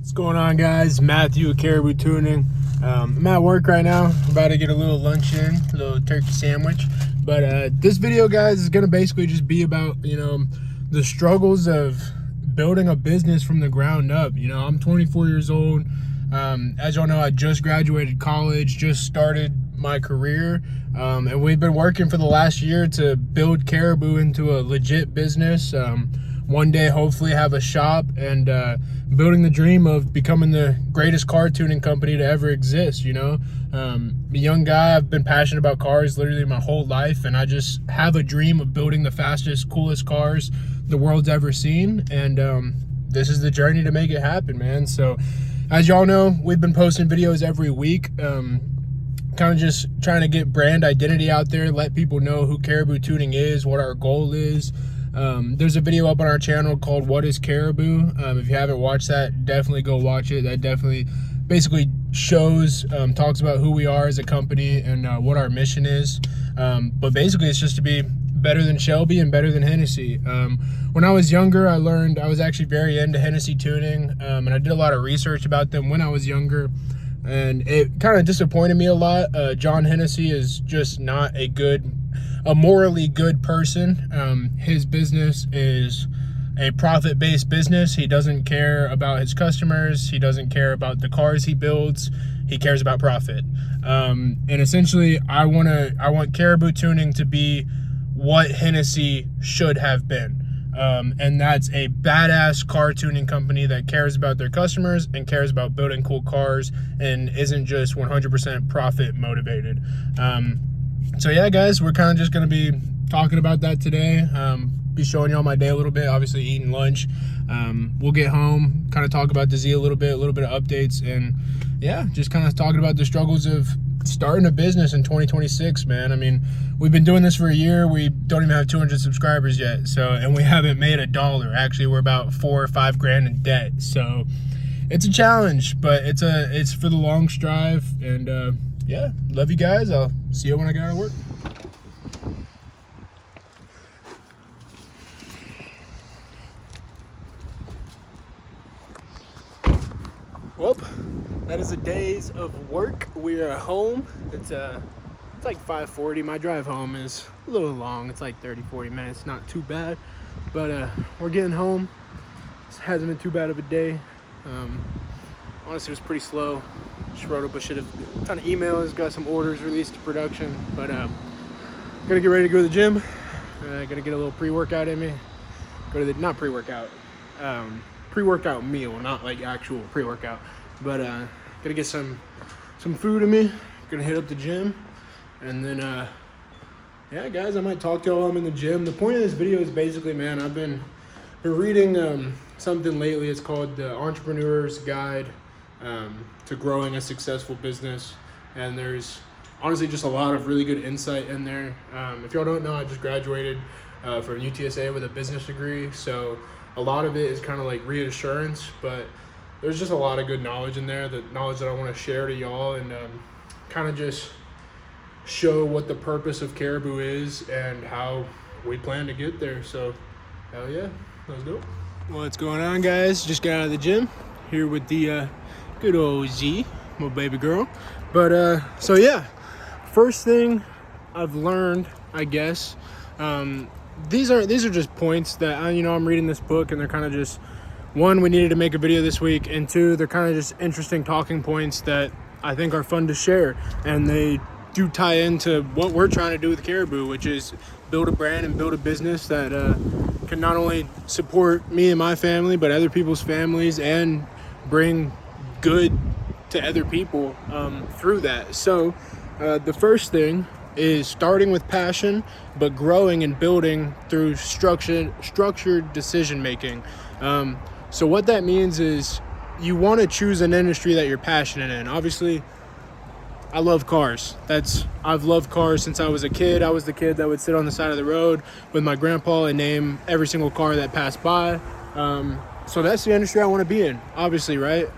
What's going on, guys? Matthew with Caribou Tuning. I'm at work right now. I'm about to get a little lunch in, a little turkey sandwich. But this video, guys, is gonna basically just be about, the struggles of building a business from the ground up. I'm 24 years old. As y'all know, I just graduated college, just started my career, and we've been working for the last year to build Caribou into a legit business. One day, hopefully, have a shop and building the dream of becoming the greatest car tuning company to ever exist. I'm a young guy. I've been passionate about cars literally my whole life, and I just have a dream of building the fastest, coolest cars the world's ever seen. And this is the journey to make it happen, man. So, as y'all know, we've been posting videos every week. Kind of just trying to get brand identity out there, let people know who Caribou Tuning is, what our goal is. There's a video up on our channel called What is Caribou? If you haven't watched that, definitely go watch it. That definitely basically shows, talks about who we are as a company and what our mission is. But basically it's just to be better than Shelby and better than Hennessy. When I was younger, I was actually very into Hennessy tuning, and I did a lot of research about them when I was younger, and it kind of disappointed me a lot. John Hennessy is just not a morally good person. His business is a profit-based business. He doesn't care about his customers. He doesn't care about the cars he builds. He cares about profit. And essentially, I want Caribou Tuning to be what Hennessy should have been. And that's a badass car tuning company that cares about their customers and cares about building cool cars and isn't just 100% profit motivated. So yeah, guys, we're kind of just going to be talking about that today. Be showing y'all my day a little bit, obviously eating lunch. We'll get home, kind of talk about the Z a little bit of updates, and yeah, just kind of talking about the struggles of starting a business in 2026, man. I mean, we've been doing this for a year. We don't even have 200 subscribers yet. And we haven't made $1. Actually, we're about $4 or $5 grand in debt. So it's a challenge, but it's for the long strive. And yeah, love you guys. I'll see you when I get out of work. Well, that is the days of work. We are home. It's like 5:40. My drive home is a little long. It's like 30-40 minutes. Not too bad, but we're getting home. It hasn't been too bad of a day. Honestly, it was pretty slow. Just wrote up a ton of emails, got some orders released to production, but gonna get ready to go to the gym. Gonna get a little pre-workout in me. Not pre-workout, pre-workout meal, not like actual pre-workout, but gonna get some food in me. Gonna hit up the gym, and then yeah, guys, I might talk to y'all while I'm in the gym. The point of this video is basically, man, I've been reading something lately. It's called The Entrepreneur's Guide to Growing a Successful Business, and there's honestly just a lot of really good insight in there. If y'all don't know, I just graduated from UTSA with a business degree, so a lot of it is kind of like reassurance, but there's just a lot of good knowledge in there, the knowledge that I want to share to y'all, and kind of just show what the purpose of Caribou is and how we plan to get there. So hell yeah, let's go. What's going on, guys? Just got out of the gym here with the good old Z, my baby girl. But so yeah, first thing I've learned, I guess, these are just points that I'm reading this book, and they're kind of just, one, we needed to make a video this week, and two, they're kind of just interesting talking points that I think are fun to share, and they do tie into what we're trying to do with Caribou, which is build a brand and build a business that can not only support me and my family, but other people's families, and bring good to other people through that. So the first thing is starting with passion, but growing and building through structured decision making. So what that means is you want to choose an industry that you're passionate in. Obviously, I love cars. I've loved cars since I was a kid. I was the kid that would sit on the side of the road with my grandpa and name every single car that passed by. So that's the industry I want to be in, obviously, right?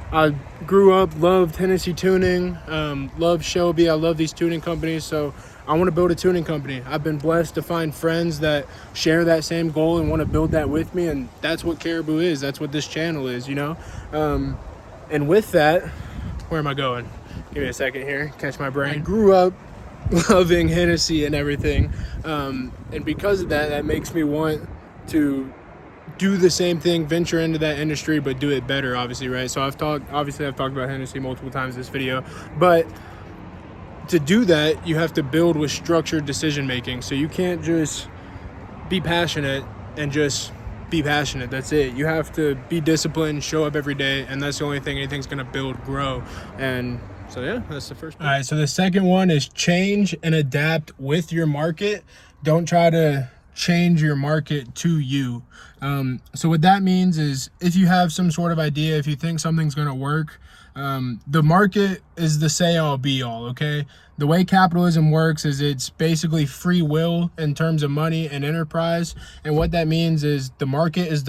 I grew up, loved Hennessy tuning, loved Shelby. I love these tuning companies. So I want to build a tuning company. I've been blessed to find friends that share that same goal and want to build that with me, and that's what Caribou is. That's what this channel is, you know. And with that, where am I going? Give me a second here, catch my brain. I grew up loving Hennessy and everything, and because of that, that makes me want to do the same thing, venture into that industry, but do it better, obviously, right? So I've talked about Hennessy multiple times in this video, but to do that, you have to build with structured decision making. So you can't just be passionate and just be passionate. That's it. You have to be disciplined, show up every day, and that's the only thing anything's gonna build, grow. And so yeah, that's the first one. All right, so the second one is change and adapt with your market. Don't try to change your market to you. So what that means is, if you have some sort of idea, if you think something's gonna work, the market is the say-all be-all, okay? The way capitalism works is it's basically free will in terms of money and enterprise. And what that means is the market is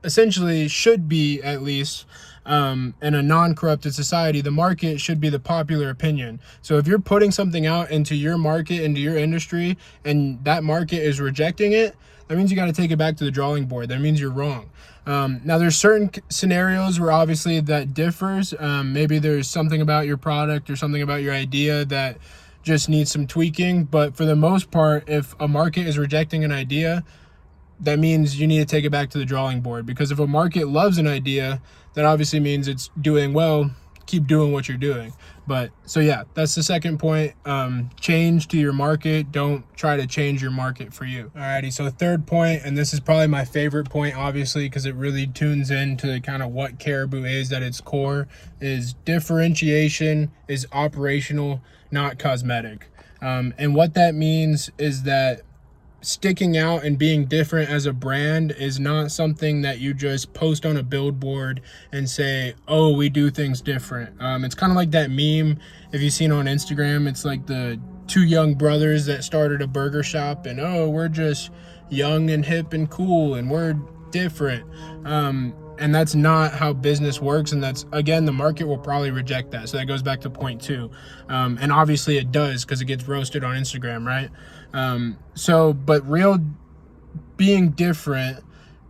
essentially should be, at least, in a non-corrupted society, the market should be the popular opinion. So if you're putting something out into your market, into your industry, and that market is rejecting it, that means you got to take it back to the drawing board. That means you're wrong. Now there's certain scenarios where obviously that differs. Maybe there's something about your product or something about your idea that just needs some tweaking. But for the most part, if a market is rejecting an idea, that means you need to take it back to the drawing board. Because if a market loves an idea, that obviously means it's doing well. Keep doing what you're doing. But so yeah, that's the second point. Change to your market. Don't try to change your market for you. Alrighty, so third point, and this is probably my favorite point, obviously, because it really tunes into kind of what Caribou is at its core, is differentiation is operational, not cosmetic. And what that means is that sticking out and being different as a brand is not something that you just post on a billboard and say, oh, we do things different. It's kind of like that meme, if you've seen on Instagram, it's like the two young brothers that started a burger shop and, oh, we're just young and hip and cool and we're different. And that's not how business works. And that's, again, the market will probably reject that. So that goes back to point 2. And obviously it does, because it gets roasted on Instagram, right? But real being different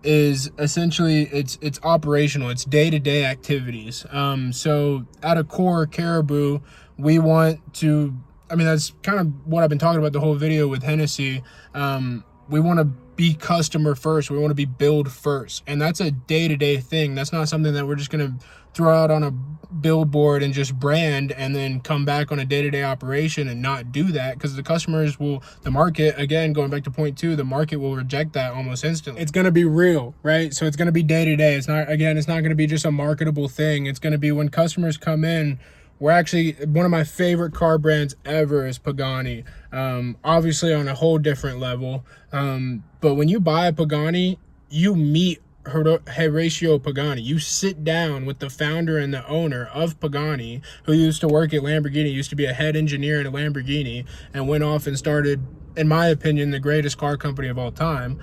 is essentially, it's operational, it's day-to-day activities. So at a core, Caribou, we want to, I mean, that's kind of what I've been talking about the whole video with Hennessy. We want to be customer first. We want to be build first. And that's a day-to-day thing. That's not something that we're just going to throw out on a billboard and just brand and then come back on a day-to-day operation and not do that, because the customers will, the market, again, going back to point 2, the market will reject that almost instantly. It's going to be real, right? So it's going to be day-to-day. It's not going to be just a marketable thing. It's going to be when customers come in. We're actually, one of my favorite car brands ever is Pagani. Obviously on a whole different level. But when you buy a Pagani, you meet Horacio Pagani. You sit down with the founder and the owner of Pagani, who used to work at Lamborghini, used to be a head engineer at a Lamborghini, and went off and started, in my opinion, the greatest car company of all time.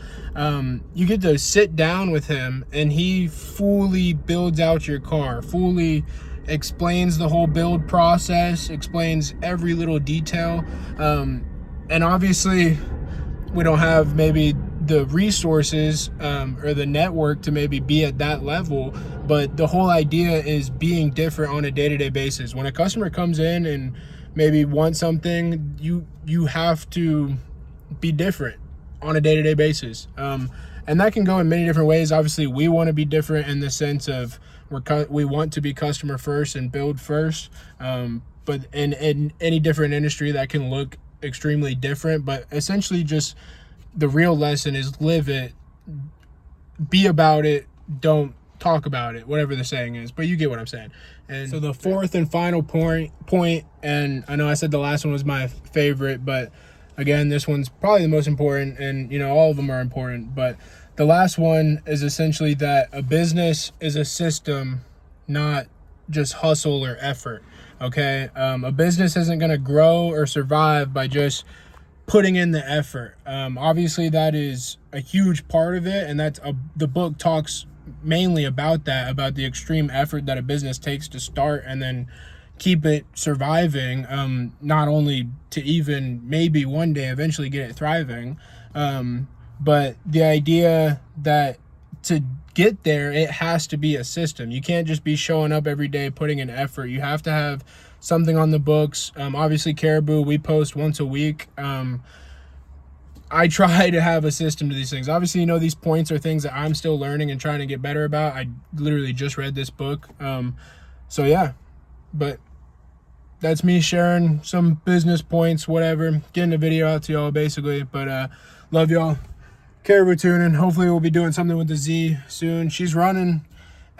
You get to sit down with him and he fully builds out your car, fully explains the whole build process, explains every little detail. And obviously we don't have maybe the resources or the network to maybe be at that level, but the whole idea is being different on a day-to-day basis. When a customer comes in and maybe wants something, you have to be different on a day-to-day basis. And that can go in many different ways. Obviously, we want to be different in the sense of we want to be customer first and build first. But in any different industry, that can look extremely different. But essentially, just the real lesson is live it, be about it, don't talk about it, whatever the saying is. But you get what I'm saying. And so the fourth and final point, and I know I said the last one was my favorite, but again, this one's probably the most important, and you know, all of them are important, but the last one is essentially that a business is a system, not just hustle or effort. Okay, a business isn't going to grow or survive by just putting in the effort. Obviously that is a huge part of it, and that's the book talks mainly about that, about the extreme effort that a business takes to start and then keep it surviving, not only to even maybe one day eventually get it thriving, but the idea that to get there, it has to be a system. You can't just be showing up every day, putting in effort. You have to have something on the books. Obviously, Caribou, we post once a week. I try to have a system to these things. Obviously, you know, these points are things that I'm still learning and trying to get better about. I literally just read this book. So yeah, but that's me sharing some business points, whatever, getting a video out to y'all basically. But love y'all. Caribou tuning. Hopefully we'll be doing something with the Z soon. She's running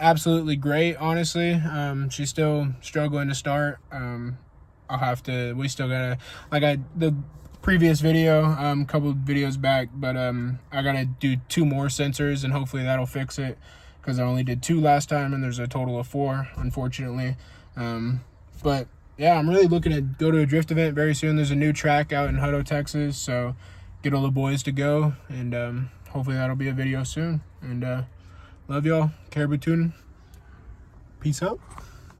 absolutely great, honestly. She's still struggling to start. We still gotta, the previous video, couple of videos back, but I gotta do 2 more sensors and hopefully that'll fix it, because I only did 2 last time and there's a total of 4, unfortunately. But yeah, I'm really looking to go to a drift event very soon. There's a new track out in Hutto, Texas, so get all the boys to go, and hopefully that'll be a video soon. And love y'all. Caribou tuning. Peace out.